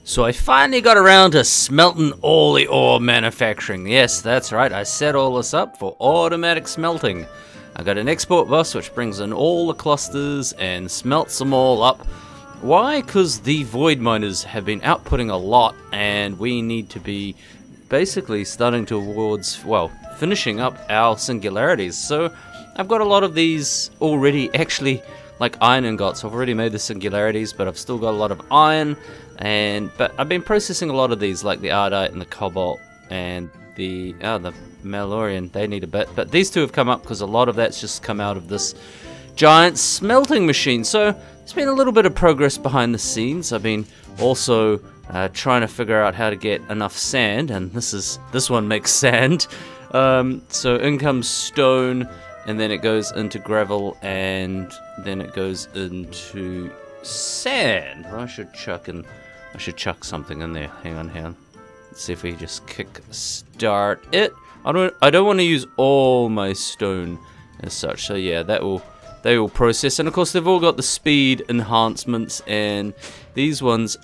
So I finally got around to smelting all the ore manufacturing. Yes, that's right, I set all this up for automatic smelting. I got an export bus which brings in all the clusters and smelts them all up. Why? Because the void miners have been outputting a lot and we need to be basically starting towards, well, finishing up our singularities. So I've got a lot of these already, actually, like iron ingots. I've already made the singularities, but I've still got a lot of iron. But I've been processing a lot of these, like the ardite and the cobalt and the malorian. They need a bit, but these two have come up because a lot of that's just come out of this giant smelting machine. So there's been a little bit of progress behind the scenes. I've been also trying to figure out how to get enough sand, and this one makes sand. So in comes stone, and then it goes into gravel, and then it goes into sand. I should chuck something in there. Hang on. Let's see if we just kick start it. I don't want to use all my stone as such. So yeah, they will process, and of course they've all got the speed enhancements, and these ones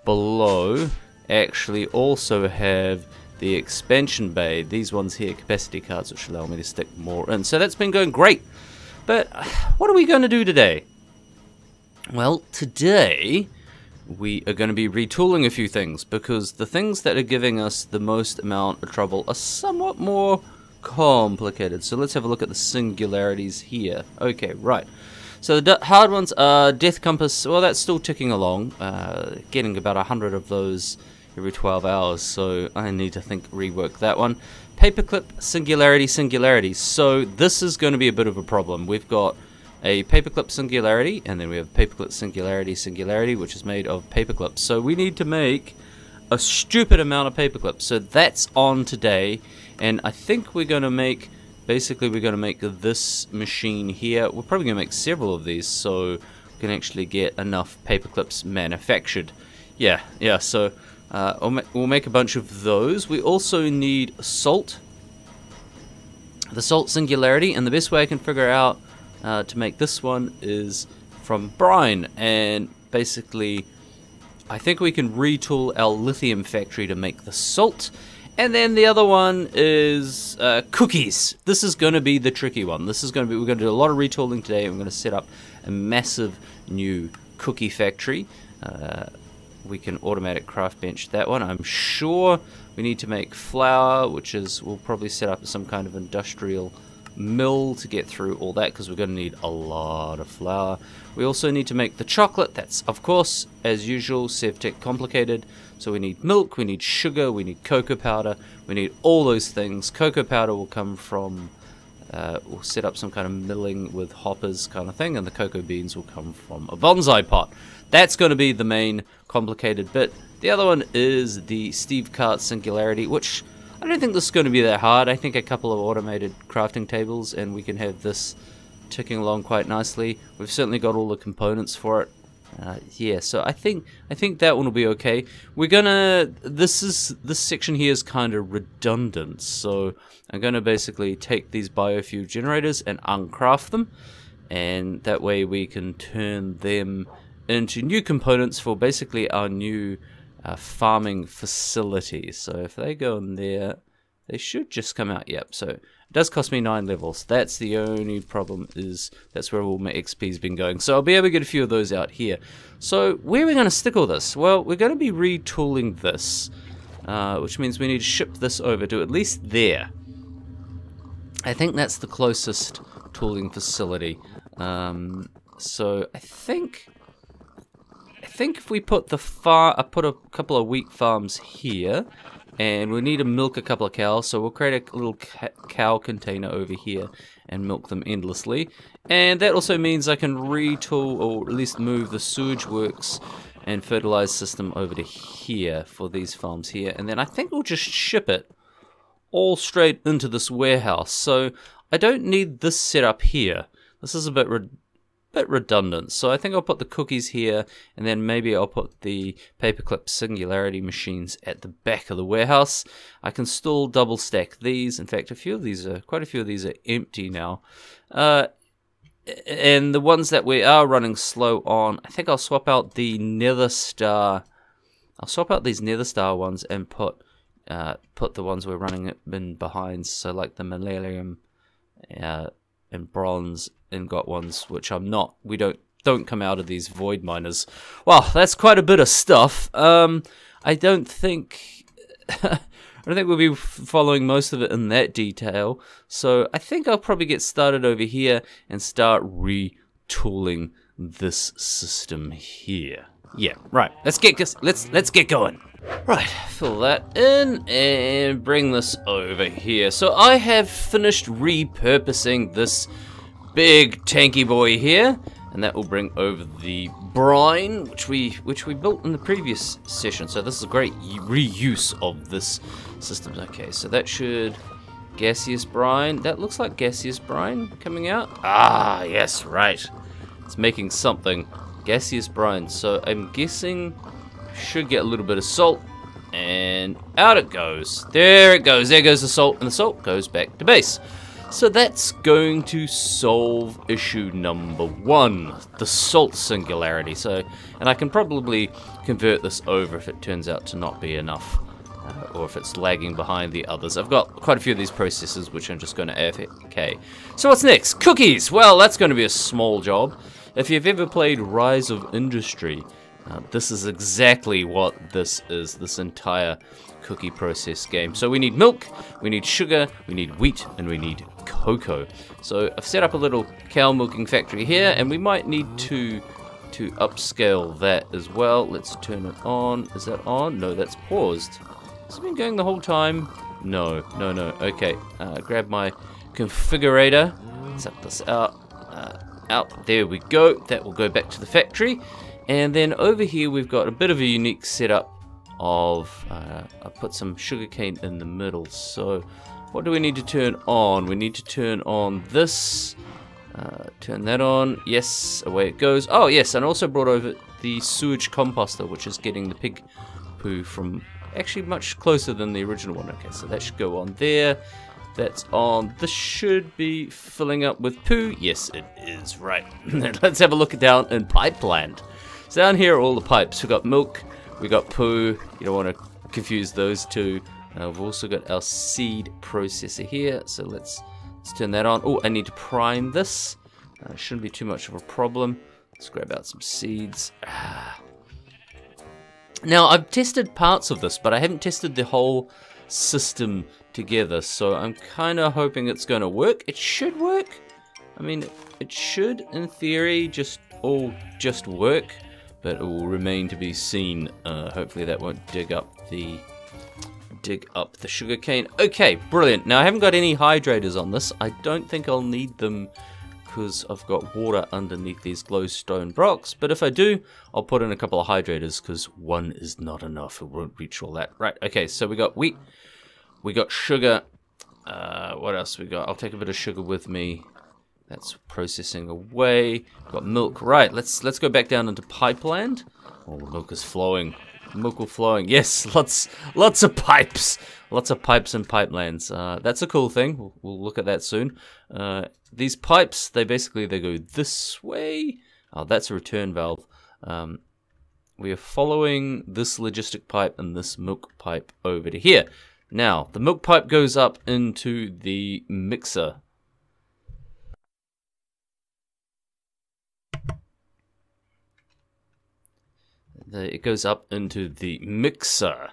below actually also have the expansion bay. These ones here, capacity cards, which allow me to stick more in. So that's been going great. But what are we going to do today? Well, today we are going to be retooling a few things, because the things that are giving us the most amount of trouble are somewhat more complicated. So let's have a look at the singularities here. Okay, right. So the hard ones are Death Compass. Well, that's still ticking along, getting about 100 of those every 12 hours, so I need to rework that one. Paperclip, singularity. So this is going to be a bit of a problem. We've got a paperclip singularity, and then we have paperclip singularity, which is made of paperclips. So we need to make a stupid amount of paperclips. So that's on today, and I think we're going to make, basically we're going to make this machine here. We're probably going to make several of these, so we can actually get enough paperclips manufactured. Yeah, so we'll make a bunch of those. We also need salt, the salt singularity, and the best way I can figure out to make this one is from brine. And basically I think we can retool our lithium factory to make the salt. And then the other one is cookies. This is going to be the tricky one. We're going to do a lot of retooling today, and we're going to set up a massive new cookie factory. We can automatic craft bench that one. I'm sure we need to make flour, we'll probably set up some kind of industrial mill to get through all that, because we're going to need a lot of flour. We also need to make the chocolate. That's, of course, as usual, SevTech complicated. So we need milk, we need sugar, we need cocoa powder, we need all those things. Cocoa powder will come from, we'll set up some kind of milling with hoppers kind of thing, and the cocoa beans will come from a bonsai pot. That's going to be the main complicated bit. The other one is the Steve Cart singularity, which I don't think this is going to be that hard. I think a couple of automated crafting tables and we can have this ticking along quite nicely. We've certainly got all the components for it. Yeah, so I think that one will be okay. We're gonna, this section here is kind of redundant, so I'm gonna basically take these biofuel generators and uncraft them, and that way we can turn them into new components for basically our new farming facility. So if they go in there, they should just come out. Yep. So it does cost me 9 levels. That's the only problem, is that's where all my XP's been going. So I'll be able to get a few of those out here. So where are we going to stick all this? Well, we're going to be retooling this, which means we need to ship this over to at least there. I think that's the closest tooling facility. So I think if we put I put a couple of wheat farms here, and we need to milk a couple of cows, so we'll create a little cow container over here and milk them endlessly. And that also means I can retool, or at least move, the sewage works and fertilizer system over to here for these farms here, and then I think we'll just ship it all straight into this warehouse. So I don't need this setup here. This is a bit redundant, so I think I'll put the cookies here, and then maybe I'll put the paperclip singularity machines at the back of the warehouse. I can still double stack these. In fact, quite a few of these are empty now. And the ones that we are running slow on, I think I'll swap out the nether star I'll swap out these nether star ones and put the ones we're running in behind, so like the millennium and bronze ingot ones, which we don't come out of these void miners. Well, that's quite a bit of stuff. I don't think we'll be following most of it in that detail, so I think I'll probably get started over here and start retooling this system here. Yeah, right. Let's get going. Right, fill that in and bring this over here. So I have finished repurposing this big tanky boy here, and that will bring over the brine, which we built in the previous session. So this is a great reuse of this system. Okay, so that should gaseous brine. That looks like gaseous brine coming out. Ah, yes, right. It's making something. Gaseous brine. So I'm guessing should get a little bit of salt, and out it goes. There it goes. There goes the salt, and the salt goes back to base. So that's going to solve issue number 1, the salt singularity. So, and I can probably convert this over if it turns out to not be enough, or if it's lagging behind the others. I've got quite a few of these processes which I'm just going to AFK. So what's next? Cookies! Well, that's going to be a small job. If you've ever played Rise of Industry, this is exactly what this is, this entire cookie process game. So we need milk, we need sugar, we need wheat, and we need cocoa. So I've set up a little cow milking factory here, and we might need to upscale that as well. Let's turn it on. Is that on? No, that's paused. Has it been going the whole time? No. Okay, grab my configurator, set this out. There we go. That will go back to the factory. And then over here we've got a bit of a unique setup of, I put some sugarcane in the middle. So what do we need to turn on? We need to turn on this, turn that on. Yes, away it goes. Oh yes, and also brought over the Sewage Composter, which is getting the pig poo from actually much closer than the original one. Okay, so that should go on there. That's on. This should be filling up with poo. Yes, it is. Right. Let's have a look down in Pipeland. So down here are all the pipes. We've got milk, we got poo. You don't want to confuse those two. We've also got our seed processor here. So let's turn that on. Oh, I need to prime this. Shouldn't be too much of a problem. Let's grab out some seeds. Now, I've tested parts of this, but I haven't tested the whole system together, so I'm kind of hoping it's going to work. It should work. I mean, it should, in theory, just work, but it will remain to be seen. Hopefully that won't dig up the sugarcane. Okay, brilliant. Now, I haven't got any hydrators on this. I don't think I'll need them because I've got water underneath these glowstone blocks, but if I do, I'll put in a couple of hydrators because one is not enough. It won't reach all that. Right, okay, so we got wheat, we got sugar. What else we got? I'll take a bit of sugar with me. That's processing away. Got milk. Right, let's go back down into Pipeland. Oh, the milk is flowing. Milk will flowing. Yes, lots of pipes. Lots of pipes and pipelands. That's a cool thing. We'll look at that soon. These pipes, they go this way. Oh, that's a return valve. We are following this logistic pipe and this milk pipe over to here. Now, the milk pipe goes up into the mixer. It goes up into the mixer.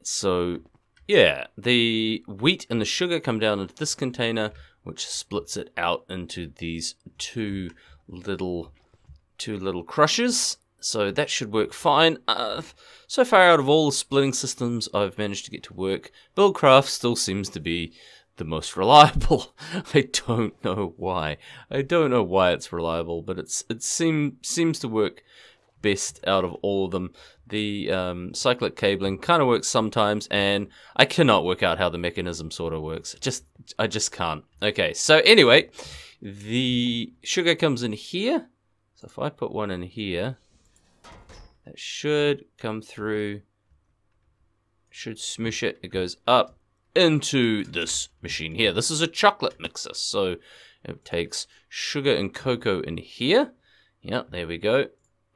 So, yeah, the wheat and the sugar come down into this container, which splits it out into these two little crushers. So that should work fine. So far out of all the splitting systems I've managed to get to work, Buildcraft still seems to be the most reliable. I don't know why. I don't know why it's reliable, but it seems to work best out of all of them. The cyclic cabling kind of works sometimes, and I cannot work out how the mechanism sort of works. I just can't. Okay, so anyway, the sugar comes in here. So if I put one in here, that should come through, should smoosh it. It goes up into this machine here. This is a chocolate mixer, so it takes sugar and cocoa in here. Yeah, there we go.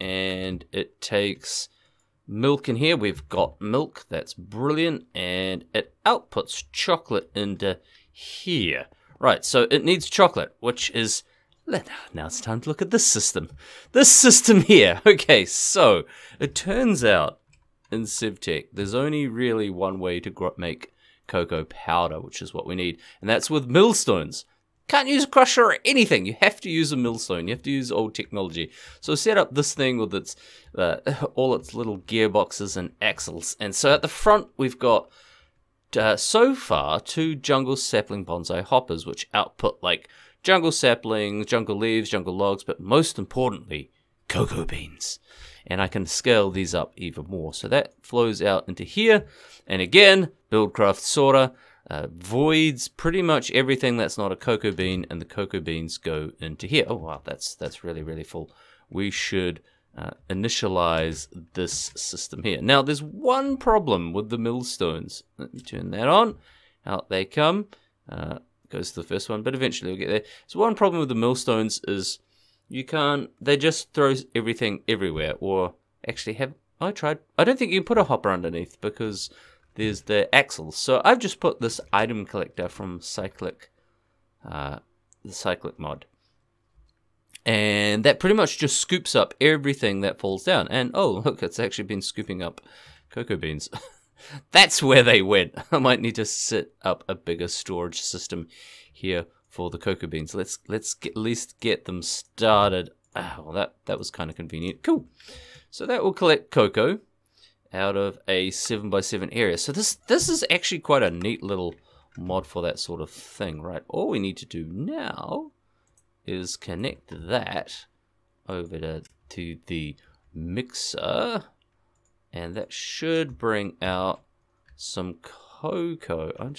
And it takes milk in here. We've got milk. That's brilliant. And it outputs chocolate into here. Right, so it needs chocolate, which is... Now it's time to look at this system. This system here. Okay, so it turns out in SevTech, there's only really one way to make cocoa powder, which is what we need. And that's with millstones. Can't use a crusher or anything. You have to use a millstone. You have to use old technology. So set up this thing with its all its little gearboxes and axles. And so at the front, we've got, so far, 2 jungle sapling bonsai hoppers, which output like jungle saplings, jungle leaves, jungle logs, but most importantly, cocoa beans. And I can scale these up even more. So that flows out into here. And again, Buildcraft sorter voids pretty much everything that's not a cocoa bean, and the cocoa beans go into here. Oh wow, that's really, really full. We should initialize this system here. Now there's one problem with the millstones. Let me turn that on. Out they come. Goes to the first one, but eventually we'll get there. So one problem with the millstones is you can't, they just throw everything everywhere. Or actually I don't think you can put a hopper underneath because there's the axles. So I've just put this item collector from Cyclic, the Cyclic mod. And that pretty much just scoops up everything that falls down. And oh look, it's actually been scooping up cocoa beans. That's where they went. I might need to set up a bigger storage system here for the cocoa beans. Let's at least get them started. Well, that was kind of convenient. Cool. So that will collect cocoa out of a 7x7 area. So this is actually quite a neat little mod for that sort of thing, right? All we need to do now is connect that over to the mixer. And that should bring out some cocoa. I'm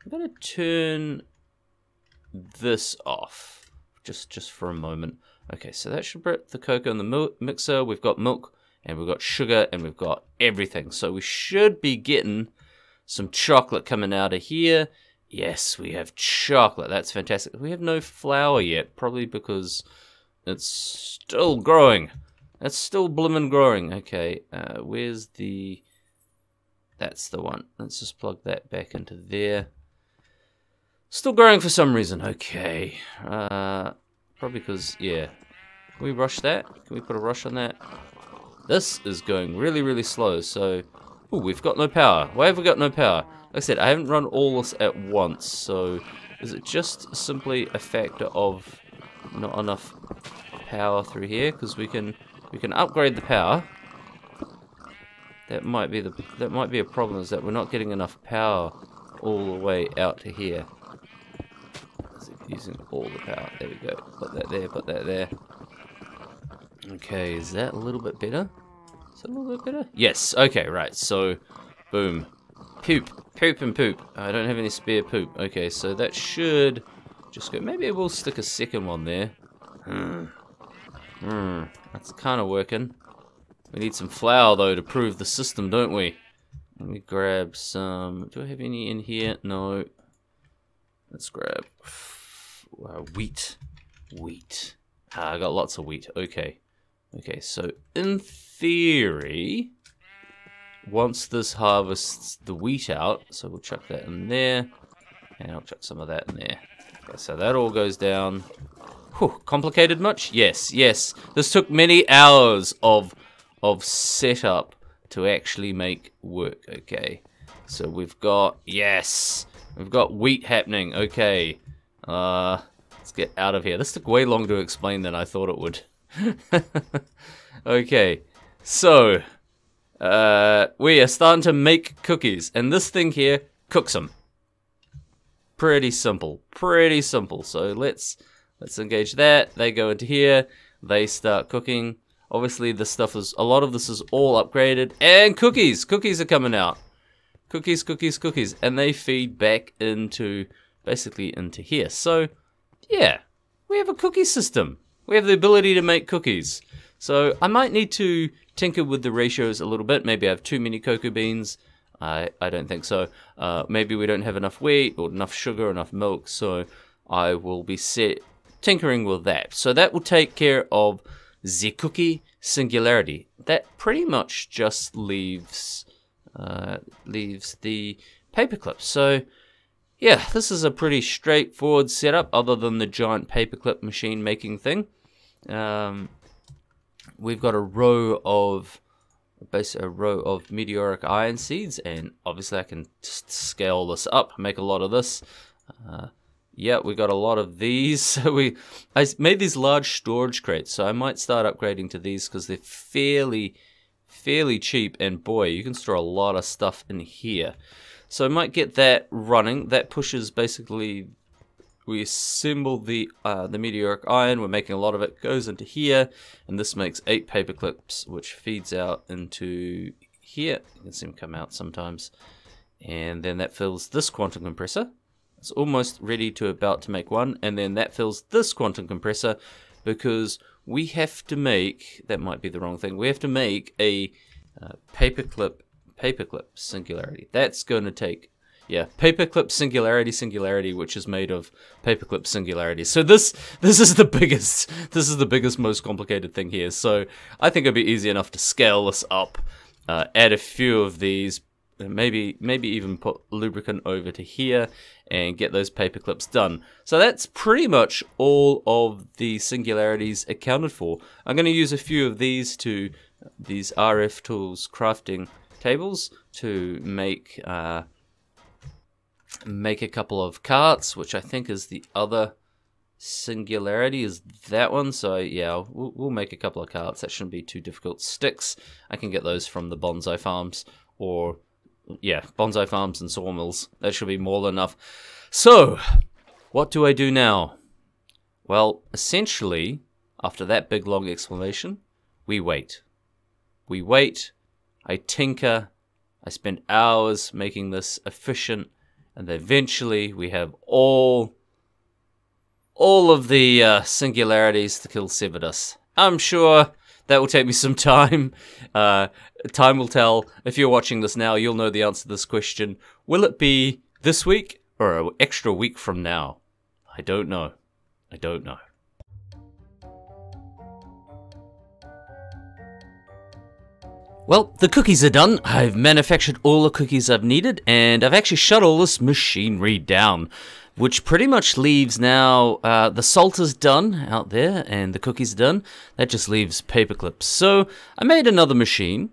gonna turn this off just for a moment. Okay, so that should put the cocoa in the mixer. We've got milk and we've got sugar and we've got everything. So we should be getting some chocolate coming out of here. Yes, we have chocolate. That's fantastic. We have no flour yet, probably because it's still growing. That's still bloomin' growing. Okay, where's the... That's the one. Let's just plug that back into there. Still growing for some reason. Okay. Probably because, yeah. Can we rush that? Can we put a rush on that? This is going really, really slow, so... Ooh, we've got no power. Why have we got no power? Like I said, I haven't run all this at once, so... Is it just simply a factor of not enough power through here? Because we can upgrade the power. That might be a problem, is that we're not getting enough power all the way out to here. Using all the power. There we go. Put that there, put that there. Okay, is that a little bit better? Is that a little bit better? Yes, okay, right. So, boom. Poop. Poop and poop. I don't have any spare poop. Okay, so that should just go. Maybe we'll stick a second one there. That's kind of working. We need some flour, though, to prove the system, don't we? Let me grab some... Do I have any in here? No. Let's grab... wheat. Wheat. I got lots of wheat. Okay. Okay, so in theory, once this harvests the wheat out, so we'll chuck that in there, and I'll chuck some of that in there. Okay, so that all goes down. Whew, complicated much? Yes, yes. This took many hours of setup to actually make work. Okay, so we've got, yes, we've got wheat happening. Okay, let's get out of here. This took way longer to explain than I thought it would. Okay, so we are starting to make cookies, and this thing here cooks them. Pretty simple, pretty simple. So let's engage that. They go into here. They start cooking. Obviously, this stuff is, a lot of this is all upgraded. And cookies! Cookies are coming out. Cookies, cookies, cookies. And they feed back into, basically into here. So, yeah, we have a cookie system. We have the ability to make cookies. So, I might need to tinker with the ratios a little bit. Maybe I have too many cocoa beans. I don't think so. Maybe we don't have enough wheat or enough sugar, enough milk. So, I will be tinkering with that. So, that will take care of the cookie singularity. That pretty much just leaves the paperclip. So yeah, this is a pretty straightforward setup other than the giant paperclip machine making thing. We've got a row of meteoric iron seeds, and obviously I can just scale this up, make a lot of this. Yeah, we got a lot of these. So I made these large storage crates, so I might start upgrading to these because they're fairly cheap, and boy, you can store a lot of stuff in here. So I might get that running. That pushes basically, we assemble the meteoric iron, we're making a lot of it, goes into here, and this makes 8 paperclips, which feeds out into here. You can see them come out sometimes. And then that fills this quantum compressor. It's almost ready to about to make one, and then that fills this quantum compressor because we have to make, that might be the wrong thing, we have to make a paperclip singularity. That's going to take, yeah, paperclip singularity, which is made of paperclip singularity. So this is the biggest, most complicated thing here. So I think it'd be easy enough to scale this up, add a few of these, maybe even put lubricant over to here and get those paperclips done. So that's pretty much all of the singularities accounted for. I'm going to use a few of these RF tools crafting tables to make a couple of carts, which I think is the other singularity, is that one. So yeah, we'll make a couple of carts. That shouldn't be too difficult. Sticks, I can get those from the bonsai farms, or yeah, bonsai farms and sawmills. That should be more than enough. So what do I do now? Well, essentially, after that big long explanation, we wait. I tinker, I spend hours making this efficient, and eventually we have all of the singularities to kill Sevidus. I'm sure that will take me some time. Time will tell. If you're watching this now, you'll know the answer to this question. Will it be this week or an extra week from now? I don't know. Well, the cookies are done. I've manufactured all the cookies I've needed, and I've actually shut all this machinery down, which pretty much leaves now, the salt is done out there, and the cookies are done. That just leaves paperclips. So I made another machine,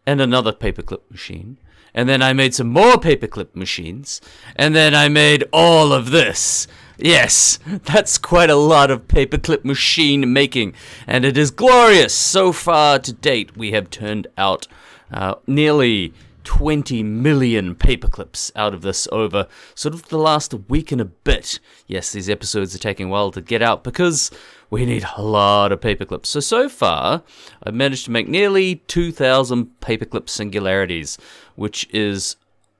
and another paperclip machine, and then I made some more paperclip machines, and then I made all of this. Yes, that's quite a lot of paperclip machine making, and it is glorious. So far to date, we have turned out nearly 20 million paperclips out of this over sort of the last week and a bit. Yes, these episodes are taking a while to get out because we need a lot of paperclips. So far, I've managed to make nearly 2,000 paperclip singularities, which is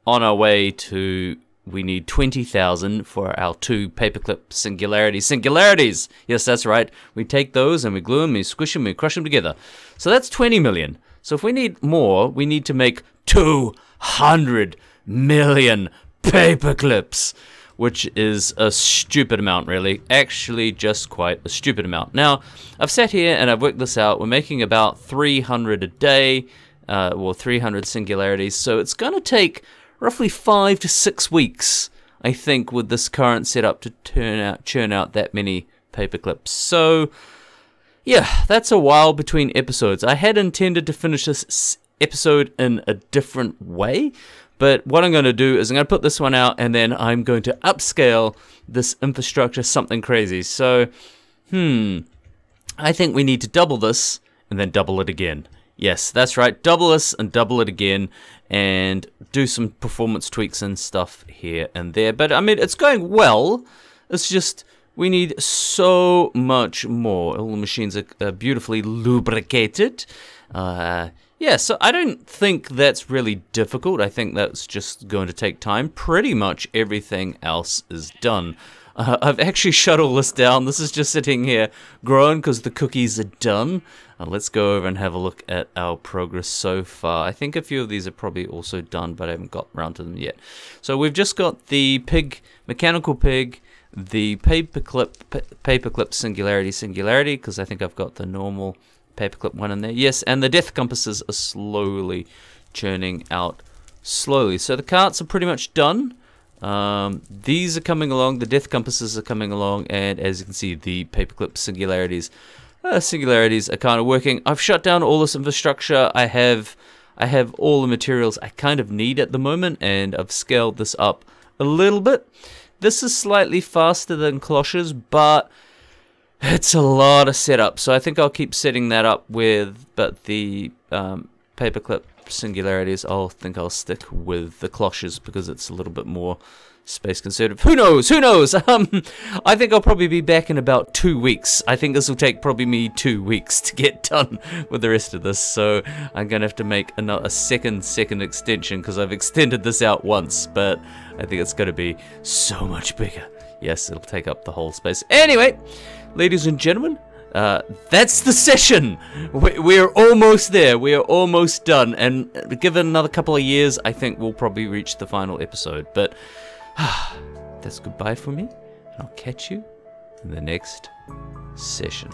on our way to, we need 20,000 for our 2 paperclip singularities. Yes, that's right. We take those and we glue them, we squish them, we crush them together. So that's 20 million. So if we need more, we need to make 200 million paperclips, which is a stupid amount, really. Actually, just quite a stupid amount. Now, I've sat here and I've worked this out. We're making about 300 a day, or 300 singularities. So it's going to take roughly 5 to 6 weeks, I think, with this current setup to churn out that many paperclips. So yeah, that's a while between episodes. I had intended to finish this episode in a different way, but what I'm going to do is I'm going to put this one out, and then I'm going to upscale this infrastructure something crazy. So, I think we need to double this, and then double it again. Yes, that's right, double this and double it again, and do some performance tweaks and stuff here and there. But, I mean, it's going well. It's just, we need so much more. All the machines are beautifully lubricated. Yeah, so I don't think that's really difficult. I think that's just going to take time. Pretty much everything else is done. I've actually shut all this down. This is just sitting here growing because the cookies are done. Let's go over and have a look at our progress so far. I think a few of these are probably also done, but I haven't got around to them yet. So we've just got the pig, mechanical pig, the paperclip singularity, because I think I've got the normal paperclip one in there. Yes, and the depth compasses are slowly churning out slowly. So the carts are pretty much done. These are coming along, the depth compasses are coming along, and as you can see, the paperclip singularities are kind of working. I've shut down all this infrastructure. I have all the materials I kind of need at the moment, and I've scaled this up a little bit. This is slightly faster than Cloche's, but it's a lot of setup, so I think I'll keep setting that up but the paperclip singularities, I'll stick with the Cloche's because it's a little bit more space conservative. Who knows? Who knows? I think I'll probably be back in about 2 weeks. I think this will take probably me 2 weeks to get done with the rest of this, so I'm gonna have to make a second extension because I've extended this out once, but I think it's gonna be so much bigger. Yes, it'll take up the whole space. Anyway, ladies and gentlemen, that's the session. We're almost there. We are almost done, and given another couple of years, I think we'll probably reach the final episode. But that's goodbye for me, and I'll catch you in the next session.